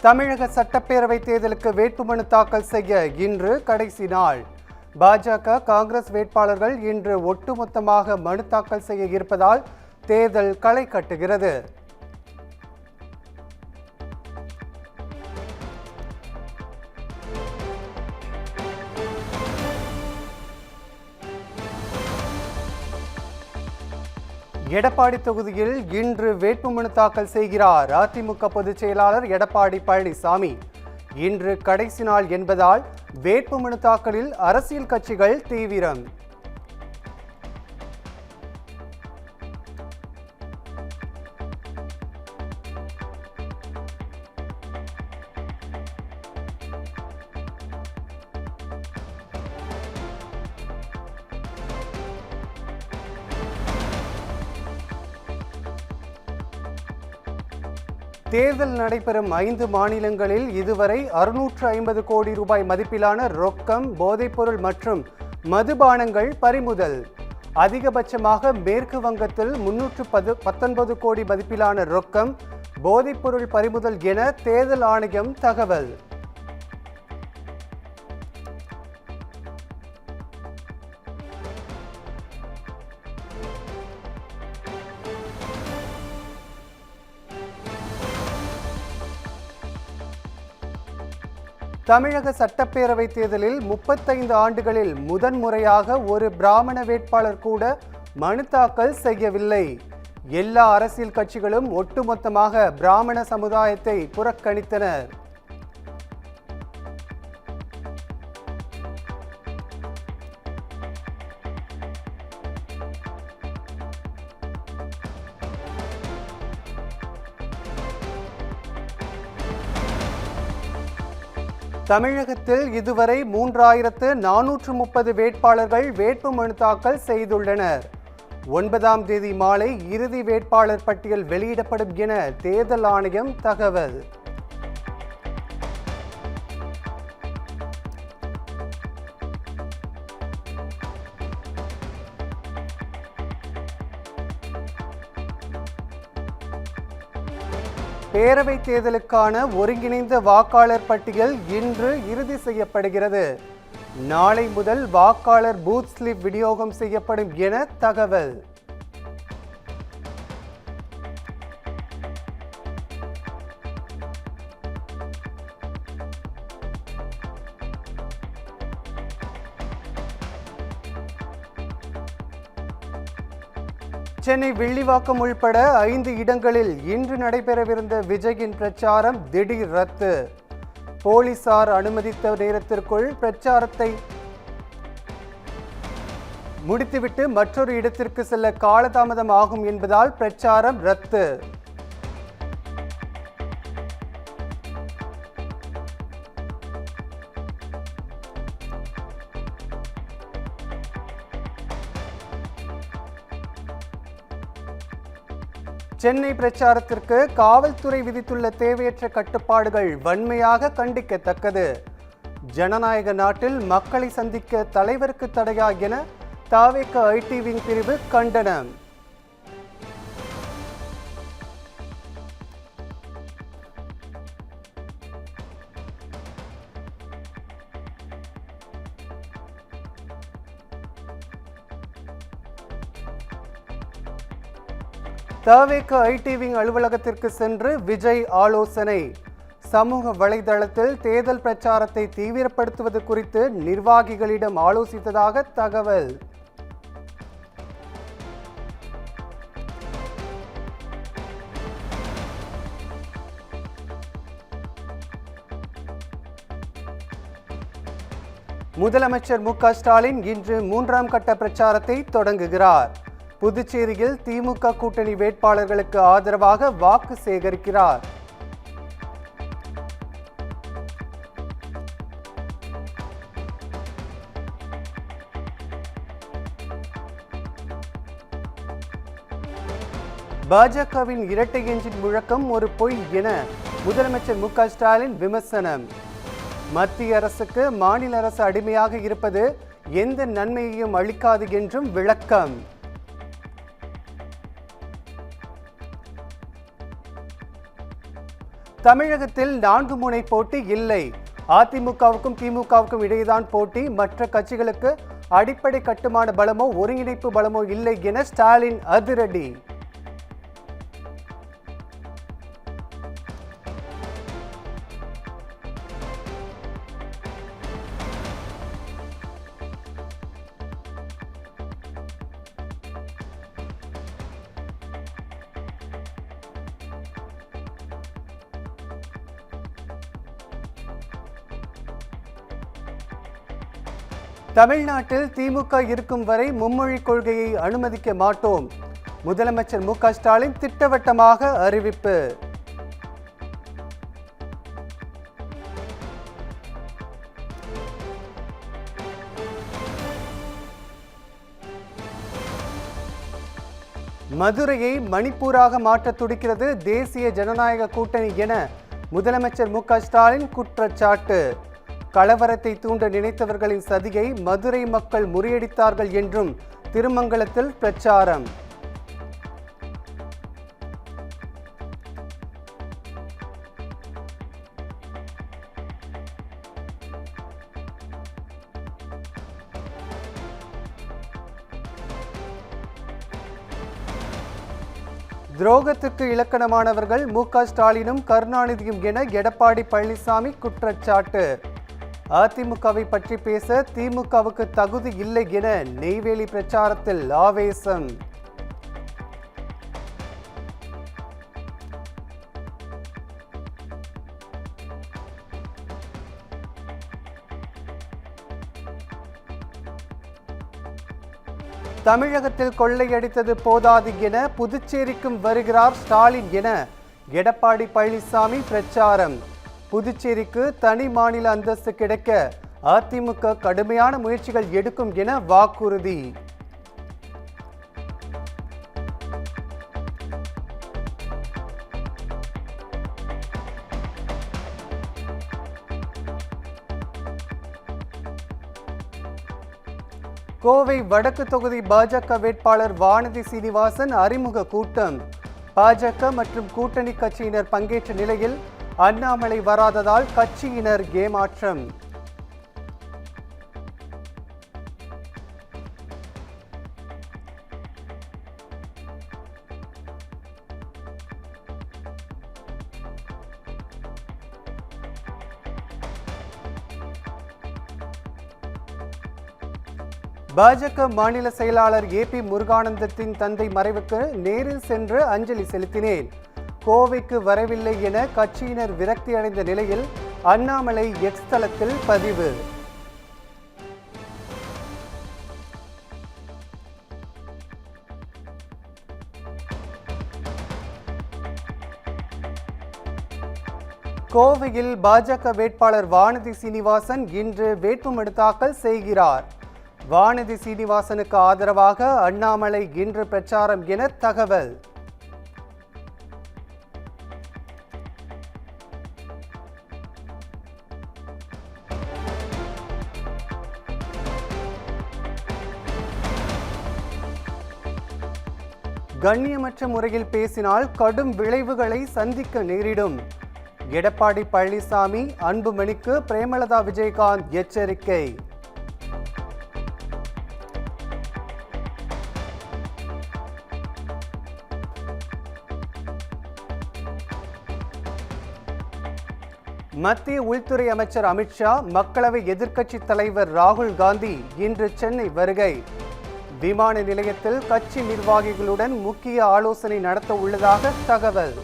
தமிழக சட்டப்பேரவை தேர்தலுக்கு வேட்புமனு தாக்கல் செய்ய இன்று கடைசி நாள். பாஜக, காங்கிரஸ் வேட்பாளர்கள் இன்று ஒட்டுமொத்தமாக மனு தாக்கல் செய்ய இருப்பதால் தேர்தல் களை கட்டுகிறது. எடப்பாடி தொகுதியில் இன்று வேட்புமனு தாக்கல் செய்கிறார் அதிமுக பொதுச் செயலாளர் எடப்பாடி பழனிசாமி. இன்று கடைசி நாள் என்பதால் வேட்புமனு தாக்கலில் அரசியல் கட்சிகள் தீவிரம். தேர்தல் நடைபெறும் 5 மாநிலங்களில் இதுவரை 650 கோடி ரூபாய் மதிப்பிலான ரொக்கம், போதைப்பொருள் மற்றும் மதுபானங்கள் பறிமுதல். அதிகபட்சமாக மேற்கு வங்கத்தில் 319 கோடி மதிப்பிலான ரொக்கம், போதைப்பொருள் பறிமுதல் என தேர்தல் ஆணையம் தகவல். தமிழக சட்டப்பேரவை தேர்தலில் 35 ஆண்டுகளில் முதன்முறையாக ஒரு பிராமண வேட்பாளர் கூட மனு தாக்கல் செய்யவில்லை. எல்லா அரசியல் கட்சிகளும் ஒட்டுமொத்தமாக பிராமண சமுதாயத்தை புறக்கணித்தனர். தமிழகத்தில் இதுவரை 3430 வேட்பாளர்கள் வேட்புமனு தாக்கல் செய்துள்ளனர். 9ஆம் தேதி மாலை இறுதி வேட்பாளர் பட்டியல் வெளியிடப்படும் என தேர்தல் ஆணையம் தகவல். பேரவைத் தேர்தலுக்கான ஒருங்கிணைந்த வாக்காளர் பட்டியல் இன்று இறுதி செய்யப்படுகிறது. நாளை முதல் வாக்காளர் பூத் ஸ்லிப் விநியோகம் செய்யப்படும் என தகவல். சென்னை வில்லிவாக்கம் உள்பட 5 இடங்களில் இன்று நடைபெறவிருந்த விஜயின் பிரச்சாரம் திடீர் ரத்து. போலீசார் அனுமதித்த நேரத்திற்குள் பிரச்சாரத்தை முடித்துவிட்டு மற்றொரு இடத்திற்கு செல்ல காலதாமதம் ஆகும் என்பதால் பிரச்சாரம் ரத்து. சென்னை பிரச்சாரத்திற்கு காவல்துறை விதித்துள்ள தேவையற்ற கட்டுப்பாடுகள் வன்மையாக கண்டிக்கத்தக்கது. ஜனநாயக நாட்டில் மக்களை சந்திக்க தலைவருக்கு தடையா என தாவேக ஐடி விங் பிரிவு கண்டனம். தாவேக ஐடி விங் அலுவலகத்திற்கு சென்று விஜய் ஆலோசனை. சமூக வலைதளத்தில் தேர்தல் பிரச்சாரத்தை தீவிரப்படுத்துவது குறித்து நிர்வாகிகளிடம் ஆலோசித்ததாக தகவல். முதலமைச்சர் மு.க. ஸ்டாலின் இன்று 3ஆம் கட்ட பிரச்சாரத்தை தொடங்குகிறார். புதுச்சேரியில் திமுக கூட்டணி வேட்பாளர்களுக்கு ஆதரவாக வாக்கு சேகரிக்கிறார். பாஜகவின் இரட்டை எஞ்சின் முழக்கம் ஒரு பொய் என முதலமைச்சர் மு.க. ஸ்டாலின் விமர்சனம். மத்திய அரசுக்கு மாநில அரசு அடிமையாக இருப்பது எந்த நன்மையையும் அளிக்காது என்றும் விளக்கம். தமிழகத்தில் 4 முனை போட்டி இல்லை. அதிமுகவுக்கும் திமுகவுக்கும் இடையேதான் போட்டி. மற்ற கட்சிகளுக்கு அடிப்படை கட்டுமான பலமோ ஒருங்கிணைப்பு பலமோ இல்லை என ஸ்டாலின் அதிரடி. தமிழ்நாட்டில் திமுக இருக்கும் வரை மும்மொழி கொள்கையை அனுமதிக்க மாட்டோம். முதலமைச்சர் மு.க. ஸ்டாலின் திட்டவட்டமாக அறிவிப்பு. மதுரையை மணிப்பூராக மாற்ற துடிக்கிறது தேசிய ஜனநாயக கூட்டணி என முதலமைச்சர் மு.க. ஸ்டாலின் குற்றச்சாட்டு. கலவரத்தை தூண்ட நினைத்தவர்களின் சதியை மதுரை மக்கள் முறியடித்தார்கள் என்றும் திருமங்கலத்தில் பிரச்சாரம். துரோகத்துக்கு இலக்கணமானவர்கள் மு.க. ஸ்டாலினும் கருணாநிதியும் என எடப்பாடி பழனிசாமி குற்றச்சாட்டு. அதிமுகவை பற்றி பேச திமுகவுக்கு தகுதி இல்லை என நெய்வேலி பிரச்சாரத்தில் ஆவேசம். தமிழகத்தில் கொள்ளையடித்தது போதாது என புதுச்சேரிக்கும் வருகிறார் ஸ்டாலின் என எடப்பாடி பழனிசாமி பிரச்சாரம். புதுச்சேரிக்கு தனி மாநில அந்தஸ்து கிடைக்க அதிமுக கடுமையான முயற்சிகள் எடுக்கும் என வாக்குறுதி. கோவை வடக்கு தொகுதி பாஜக வேட்பாளர் வானதி சீனிவாசன் அறிமுக கூட்டம். பாஜக மற்றும் கூட்டணி கட்சியினர் பங்கேற்ற நிலையில் அண்ணாமலை வராததால் கட்சியினர் ஏமாற்றம். பாஜக மாநில செயலாளர் ஏ.பி. முருகானந்தத்தின் தந்தை மறைவுக்கு நேரில் சென்று அஞ்சலி செலுத்தினேன். கோவைக்கு வரவில்லை என கட்சியினர் விரக்தி அடைந்த நிலையில் அண்ணாமலை எக்ஸ் தளத்தில் பதிவு. கோவையில் பாஜக வேட்பாளர் வானதி சீனிவாசன் இன்று வேட்புமனு தாக்கல் செய்கிறார். வானதி சீனிவாசனுக்கு ஆதரவாக அண்ணாமலை இன்று பிரச்சாரம் என தகவல். கண்ணியமற்ற முறையில் பேசினால் கடும் விளைவுகளை சந்திக்க நேரிடும். எடப்பாடி பழனிசாமி அன்புமணிக்கு பிரேமலதா விஜயகாந்த் எச்சரிக்கை. மத்திய உள்துறை அமைச்சர் அமித்ஷா, மக்களவை எதிர்க்கட்சி தலைவர் ராகுல் காந்தி இன்று சென்னை வருகை. விமான நிலையத்தில் கட்சி நிர்வாகிகளுடன் முக்கிய ஆலோசனை நடத்த உள்ளதாக தகவல்.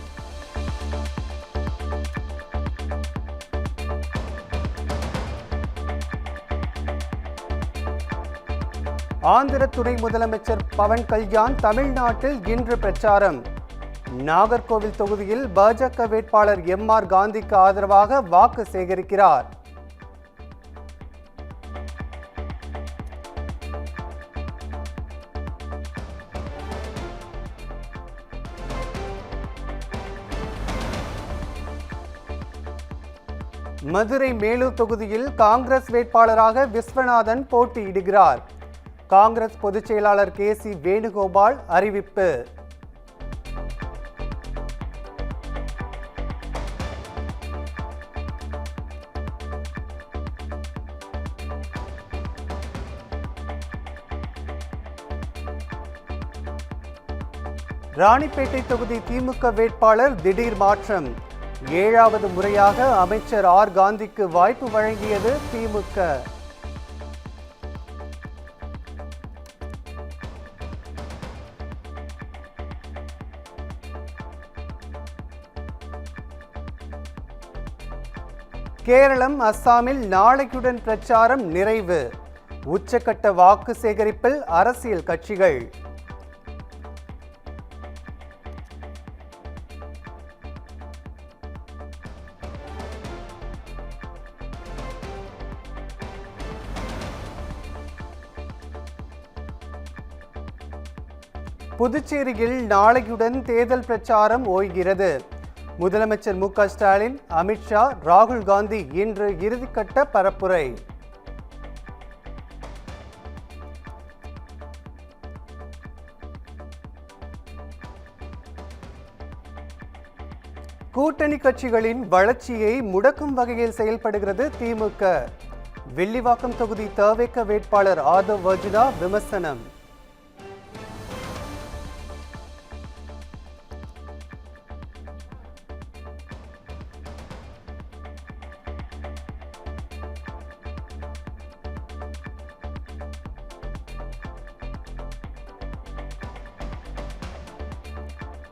ஆந்திர துணை முதலமைச்சர் பவன் கல்யாண் தமிழ்நாட்டில் இன்று பிரச்சாரம். நாகர்கோவில் தொகுதியில் பாஜக வேட்பாளர் எம்.ஆர். காந்திக்கு ஆதரவாக வாக்கு சேகரிக்கிறார். மதுரை மேலூர் தொகுதியில் காங்கிரஸ் வேட்பாளராக விஸ்வநாதன் போட்டியிடுகிறார். காங்கிரஸ் பொதுச் செயலாளர் கே.சி. வேணுகோபால் அறிவிப்பு. ராணிப்பேட்டை தொகுதி திமுக வேட்பாளர் திடீர் மாற்றம். 7வது முறையாக அமைச்சர் ஆர் காந்திக்கு வாய்ப்பு வழங்கியது திமுக. கேரளம், அஸ்ஸாமில் நாளையுடன் பிரச்சாரம் நிறைவு. உச்சக்கட்ட வாக்கு சேகரிப்பில் அரசியல் கட்சிகள். புதுச்சேரியில் நாளையுடன் தேர்தல் பிரச்சாரம் ஓய்கிறது. முதலமைச்சர் மு.க. ஸ்டாலின், அமித்ஷா, ராகுல் காந்தி இன்று இறுதிக்கட்ட பரப்புரை. கூட்டணி கட்சிகளின் வளர்ச்சியை முடக்கும் வகையில் செயல்படுகிறது திமுக. வில்லிவாக்கம் தொகுதி தவேக வேட்பாளர் ஆதவ் வர்ஜினா விமர்சனம்.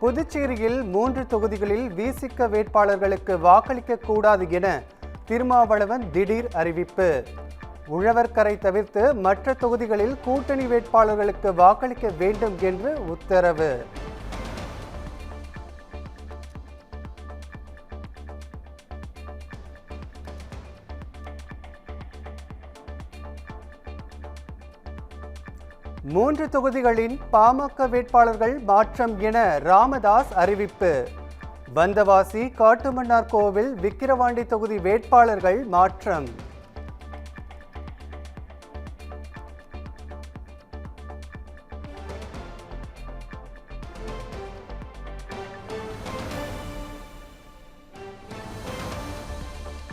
புதுச்சேரியில் 3 தொகுதிகளில் விசிக வேட்பாளர்களுக்கு வாக்களிக்க கூடாது என திருமாவளவன் திடீர் அறிவிப்பு. உழவர்கரை தவிர்த்து மற்ற தொகுதிகளில் கூட்டணி வேட்பாளர்களுக்கு வாக்களிக்க வேண்டும் என்று உத்தரவு. மூன்று தொகுதிகளின் பாமக வேட்பாளர்கள் மாற்றம் என ராமதாஸ் அறிவிப்பு. வந்தவாசி, காட்டுமன்னார் கோவில், விக்கிரவாண்டி தொகுதி வேட்பாளர்கள் மாற்றம்.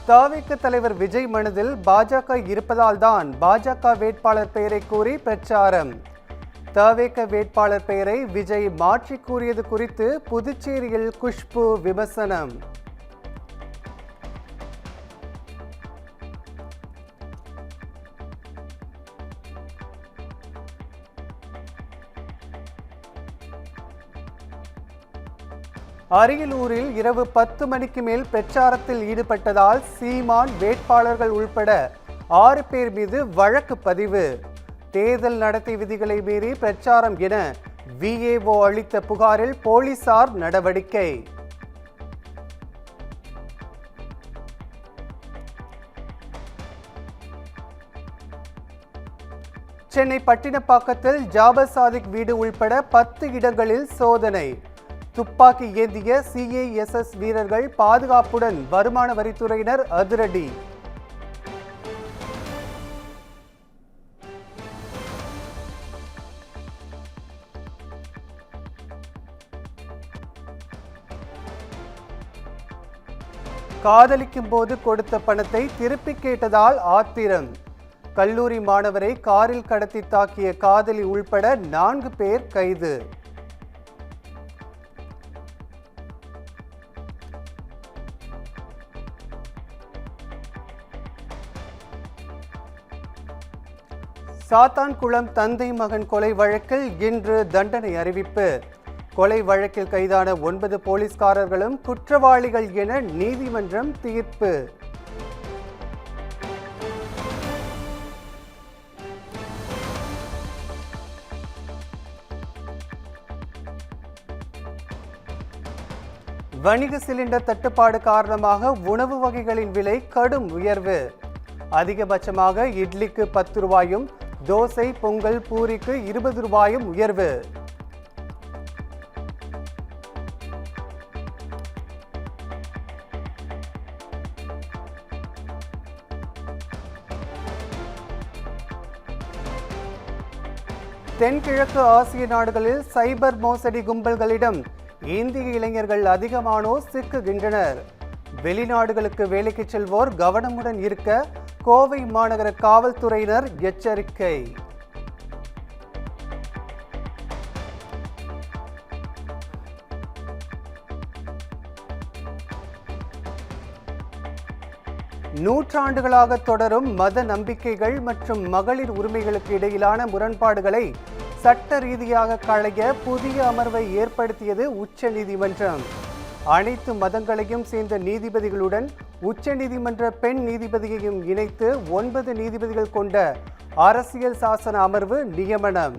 தவிக தலைவர் விஜய் மனதில் பாஜக இருப்பதால் தான் பாஜக வேட்பாளர் பெயரை கூறி பிரச்சாரம். தவிக வேட்பாளர் பெயரை விஜய் மாற்றி கூறியது குறித்து புதுச்சேரியில் குஷ்பு விமர்சனம். அரியலூரில் இரவு 10 மணிக்கு மேல் பிரச்சாரத்தில் ஈடுபட்டதால் சீமான் வேட்பாளர்கள் உள்பட 6 பேர் மீது வழக்கு பதிவு. தேர்தல் நடத்தை விதிகளை மீறி பிரச்சாரம் என விஏஓ அளித்த புகாரில் போலீசார் நடவடிக்கை. சென்னை பட்டினப்பாக்கத்தில் ஜாபர் சாதிக் வீடு உள்பட 10 இடங்களில் சோதனை. துப்பாக்கி ஏந்திய சிஐஎஸ்எஸ் வீரர்கள் பாதுகாப்புடன் வருமான வரித்துறையினர் அதிரடி. காதலிக்கும் போது கொடுத்த பணத்தை திருப்பி கேட்டதால் ஆத்திரம். கல்லூரி மாணவரை காரில் கடத்தி தாக்கிய காதலி உள்பட 4 பேர் கைது. சாத்தான்குளம் தந்தை மகன் கொலை வழக்கில் இன்று தண்டனை அறிவிப்பு. கொலை வழக்கில் கைதான 9 போலீஸ்காரர்களும் குற்றவாளிகள் என நீதிமன்றம் தீர்ப்பு. வணிக சிலிண்டர் தட்டுப்பாடு காரணமாக உணவு வகைகளின் விலை கடும் உயர்வு. அதிகபட்சமாக இட்லிக்கு 10 ரூபாயும், தோசை, பொங்கல், பூரிக்கு 20 ரூபாயும் உயர்வு. தென்கிழக்கு ஆசிய நாடுகளில் சைபர் மோசடி கும்பல்களிடம் இந்திய இளைஞர்கள் அதிகமானோர் சிக்குகின்றனர். வெளிநாடுகளுக்கு வேலைக்கு செல்வோர் கவனமுடன் இருக்க கோவை மாநகர காவல்துறையினர் எச்சரிக்கை. நூற்றாண்டுகளாக தொடரும் மத நம்பிக்கைகள் மற்றும் மகளிர் உரிமைகளுக்கு இடையிலான முரண்பாடுகளை சட்ட ரீதியாக களைய புதிய அமர்வை ஏற்படுத்தியது உச்சநீதிமன்றம். அனைத்து மதங்களையும் சேர்ந்த நீதிபதிகளுடன் உச்சநீதிமன்ற பெண் நீதிபதியையும் இணைத்து 9 நீதிபதிகள் கொண்ட அரசியல் சாசன அமர்வு நியமனம்.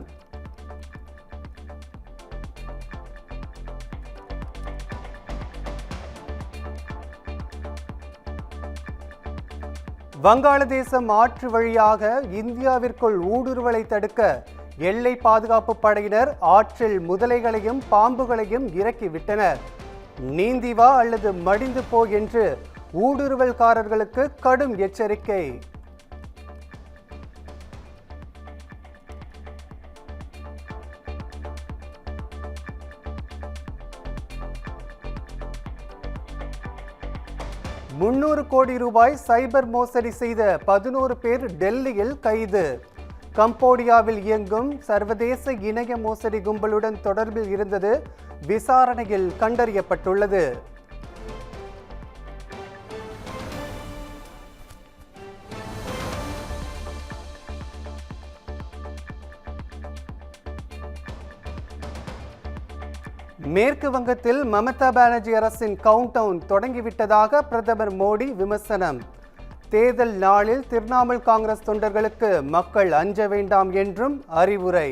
வங்காளதேசம் ஆற்று வழியாக இந்தியாவிற்குள் ஊடுருவலை தடுக்க எல்லை பாதுகாப்பு படையினர் ஆற்றில் முதலைகளையும் பாம்புகளையும் இறக்கிவிட்டனர். நீந்தி வா அல்லது மடிந்து போ என்று ஊடுருவல்காரர்களுக்கு கடும் எச்சரிக்கை. ₹300 கோடி சைபர் மோசடி செய்த 11 பேர் டெல்லியில் கைது. கம்போடியாவில் இயங்கும் சர்வதேச இணைய மோசடி கும்பலுடன் தொடர்பில் இருந்தது விசாரணையில் கண்டறியப்பட்டுள்ளது. மேற்கு வங்கத்தில் மமதா பானர்ஜி அரசின் கவுண்டவுன் தொடங்கிவிட்டதாக பிரதமர் மோடி விமர்சனம். தேர்தல் நாளில் திரிணாமுல் காங்கிரஸ் தொண்டர்களுக்கு மக்கள் அஞ்ச வேண்டாம் என்றும் அறிவுரை.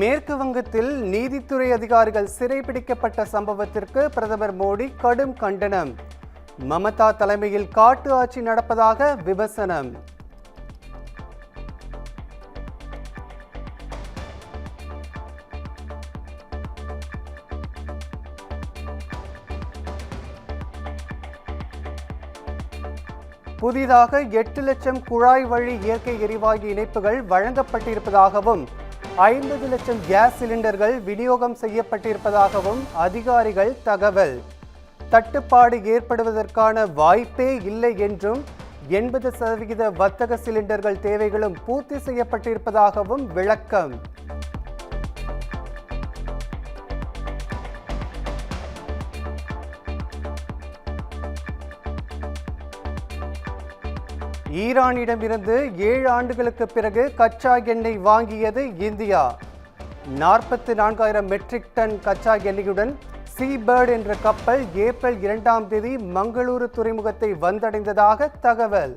மேற்கு வங்கத்தில் நீதித்துறை அதிகாரிகள் சிறைபிடிக்கப்பட்ட சம்பவத்திற்கு பிரதமர் மோடி கடும் கண்டனம். மமதா தலைமையில் காட்டு ஆட்சி நடப்பதாக விமர்சனம். புதிதாக 8 லட்சம் குழாய் வழி இயற்கை எரிவாயு இணைப்புகள் வழங்கப்பட்டிருப்பதாகவும் 50 லட்சம் கேஸ் சிலிண்டர்கள் விநியோகம் செய்யப்பட்டிருப்பதாகவும் அதிகாரிகள் தகவல். தட்டுப்பாடு ஏற்படுவதற்கான வாய்ப்பே இல்லை என்றும் 80% வர்த்தக சிலிண்டர்கள் தேவைகளும் பூர்த்தி செய்யப்பட்டிருப்பதாகவும் விளக்கம். ஈரானிடமிருந்து 7 ஆண்டுகளுக்கு பிறகு கச்சா எண்ணெய் வாங்கியது இந்தியா. 44,000 மெட்ரிக் டன் கச்சா எண்ணெயுடன் சீபேர்ட் என்ற கப்பல் ஏப்ரல் 2ஆம் தேதி மங்களூரு துறைமுகத்தை வந்தடைந்ததாக தகவல்.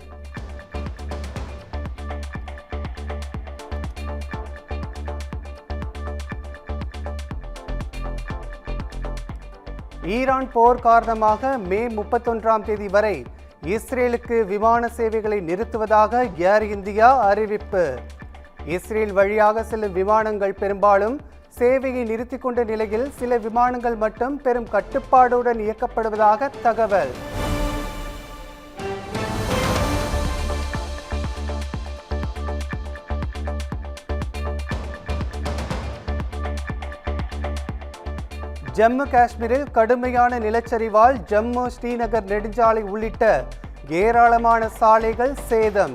ஈரான் போர் காரணமாக மே 31ஆம் தேதி வரை இஸ்ரேலுக்கு விமான சேவைகளை நிறுத்துவதாக ஏர் இந்தியா அறிவிப்பு. இஸ்ரேல் வழியாக செல்லும் விமானங்கள் பெரும்பாலும் சேவையை நிறுத்திக் கொண்ட நிலையில் சில விமானங்கள் மட்டும் பெரும் கட்டுப்பாடுடன் இயக்கப்படுவதாக தகவல். ஜம்மு காஷ்மீரில் கடுமையான நிலச்சரிவால் ஜம்மு ஸ்ரீநகர் நெடுஞ்சாலை உள்ளிட்ட ஏராளமான சாலைகள் சேதம்.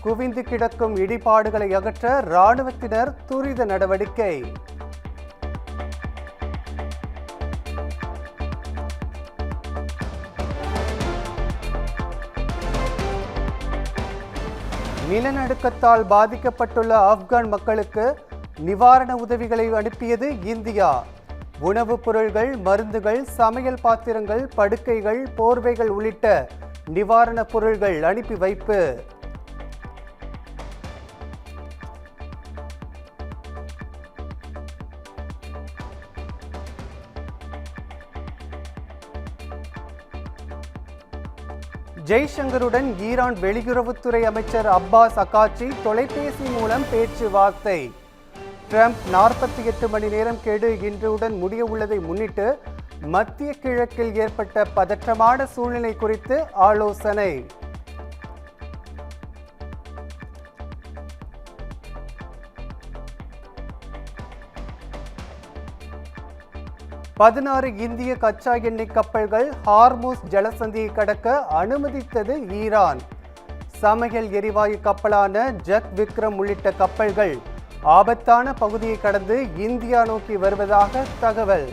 குவிந்து கிடக்கும் இடிபாடுகளை அகற்ற இராணுவத்தினர் துரித நடவடிக்கை. நிலநடுக்கத்தால் பாதிக்கப்பட்டுள்ள ஆப்கான் மக்களுக்கு நிவாரண உதவிகளை அனுப்பியது இந்தியா. உணவுப் பொருட்கள், மருந்துகள், சமையல் பாத்திரங்கள், படுக்கைகள், போர்வைகள் உள்ளிட்ட நிவாரணப் பொருட்கள் அனுப்பி வைப்பு. ஜெய்சங்கருடன் ஈரான் வெளியுறவுத்துறை அமைச்சர் அப்பாஸ் அக்காச்சி தொலைபேசி மூலம் பேச்சுவார்த்தை. ட்ரம்ப் 48 மணி நேரம் கெடு இன்றுடன் முடிய உள்ளதை முன்னிட்டு மத்திய கிழக்கில் ஏற்பட்ட பதற்றமான சூழ்நிலை குறித்து ஆலோசனை. பதினாறு இந்திய கச்சா எண்ணெய் கப்பல்கள் ஹார்முஸ் ஜலசந்தியை கடக்க அனுமதித்தது ஈரான். சமையல் எரிவாயு கப்பலான ஜக் விக்ரம் உள்ளிட்ட கப்பல்கள் ஆபத்தான பகுதியை கடந்து இந்தியா நோக்கி வருவதாக தகவல்.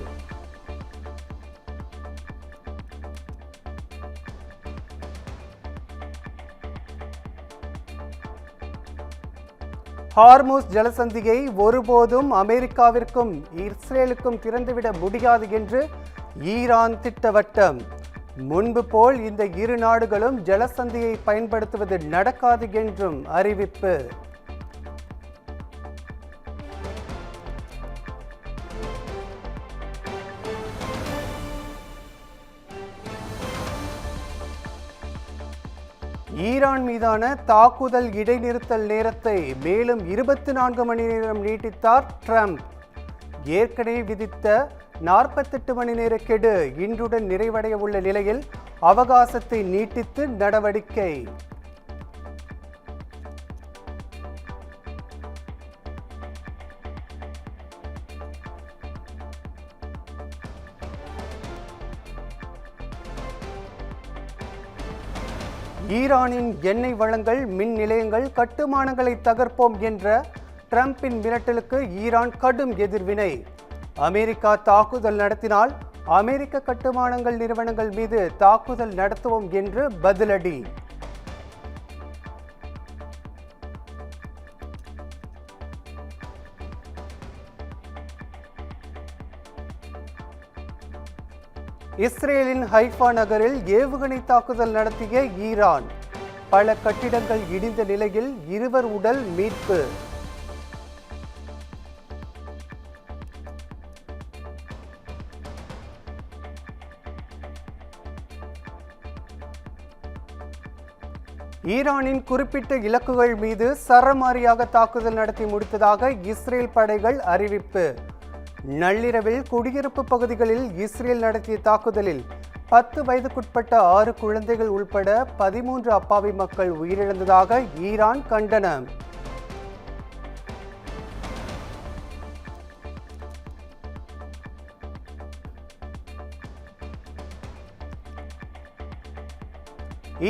ஹார்முஸ் ஜலசந்தியை ஒருபோதும் அமெரிக்காவிற்கும் இஸ்ரேலுக்கும் திறந்துவிட முடியாது என்று ஈரான் திட்டவட்டம். முன்பு போல் இந்த இரு நாடுகளும் ஜலசந்தியை பயன்படுத்துவது நடக்காது என்றும் அறிவிப்பு. ஈரான் மீதான தாக்குதல் இடைநிறுத்தல் நேரத்தை மேலும் 24 மணி நேரம் நீட்டித்தார் ட்ரம்ப். ஏற்கனவே விதித்த 48 மணி நேர கெடு இன்றுடன் நிறைவடைய உள்ள நிலையில் அவகாசத்தை நீட்டித்து நடவடிக்கை. ஈரானின் எண்ணெய் வளங்கள், மின் நிலையங்கள், கட்டுமானங்களை தகர்ப்போம் என்ற ட்ரம்பின் மிரட்டலுக்கு ஈரான் கடும் எதிர்வினை. அமெரிக்கா தாக்குதல் நடத்தினால் அமெரிக்க கட்டுமானங்கள் நிறுவனங்கள் மீது தாக்குதல் நடத்துவோம் என்று பதிலடி. இஸ்ரேலின் ஹைஃபா நகரில் ஏவுகணை தாக்குதல் நடத்திய ஈரான். பல கட்டிடங்கள் இடிந்த நிலையில் 2 உடல் மீட்பு. ஈரானின் குறிப்பிட்ட இலக்குகள் மீது சரமாரியாக தாக்குதல் நடத்தி முடித்ததாக இஸ்ரேல் படைகள் அறிவிப்பு. நள்ளிரவில் குடியிருப்பு பகுதிகளில் இஸ்ரேல் நடத்திய தாக்குதலில் 10 வயதுக்குட்பட்ட 6 குழந்தைகள் உள்பட 13 அப்பாவி மக்கள் உயிரிழந்ததாக ஈரான் கண்டனம்.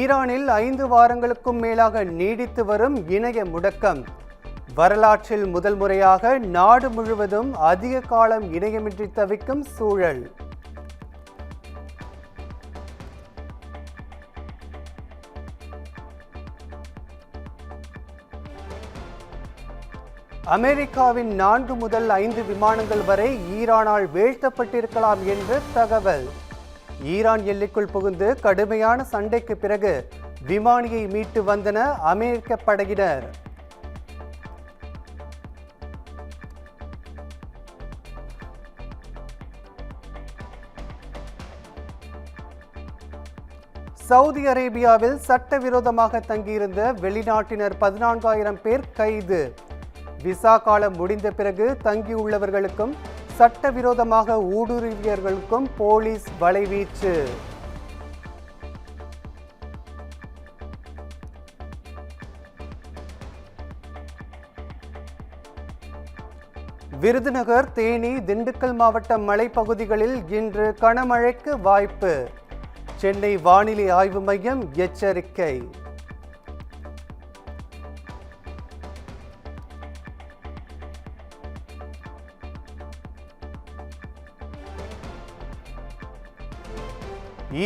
ஈரானில் 5 வாரங்களுக்கும் மேலாக நீடித்து வரும் இணைய முடக்கம். வரலாற்றில் முதல் முறையாக நாடு முழுவதும் அதிக காலம் இணையமின்றி தவிக்கும் சூழல். அமெரிக்காவின் 4 முதல் 5 விமானங்கள் வரை ஈரானால் வீழ்த்தப்பட்டிருக்கலாம் என்று தகவல். ஈரான் எல்லைக்குள் புகுந்து கடுமையான சண்டைக்கு பிறகு விமானியை மீட்டு வந்தன அமெரிக்க படையினர். சவுதி அரேபியாவில் சட்டவிரோதமாக தங்கியிருந்த வெளிநாட்டினர் 14,000 பேர் கைது. விசா காலம் முடிந்த பிறகு தங்கியுள்ளவர்களுக்கும் சட்டவிரோதமாக ஊடுருவியவர்களுக்கும் போலீஸ் வலைவீச்சு. விருதுநகர், தேனி, திண்டுக்கல் மாவட்ட மலைப்பகுதிகளில் இன்று கனமழைக்கு வாய்ப்பு. சென்னை வானிலை ஆய்வு மையம் எச்சரிக்கை.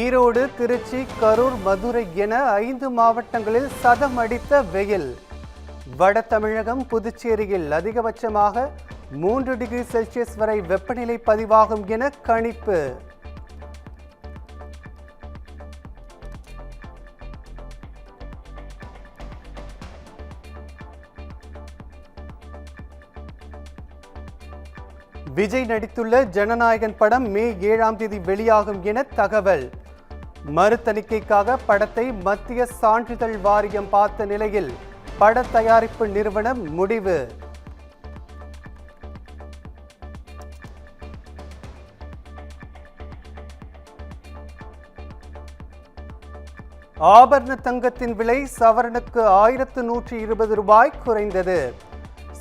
ஈரோடு, திருச்சி, கரூர், மதுரை என 5 மாவட்டங்களில் சதம் அடித்த வெயில். வட தமிழகம், புதுச்சேரியில் அதிகபட்சமாக 3 டிகிரி செல்சியஸ் வரை வெப்பநிலை பதிவாகும் என கணிப்பு. விஜய் நடித்துள்ள ஜனநாயகன் படம் மே 7ஆம் தேதி வெளியாகும் என தகவல். மறு தணிக்கைக்காக படத்தை மத்திய சான்றிதழ் வாரியம் பார்த்த நிலையில் பட தயாரிப்பு நிறுவனம் முடிவு. ஆபரண தங்கத்தின் விலை சவரனுக்கு 1120 ரூபாய் குறைந்தது.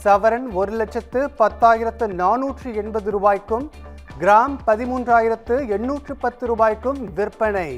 சவரன் 1,10,480 ரூபாய்க்கும், கிராம் 13,810 ரூபாய்க்கும் விற்பனை.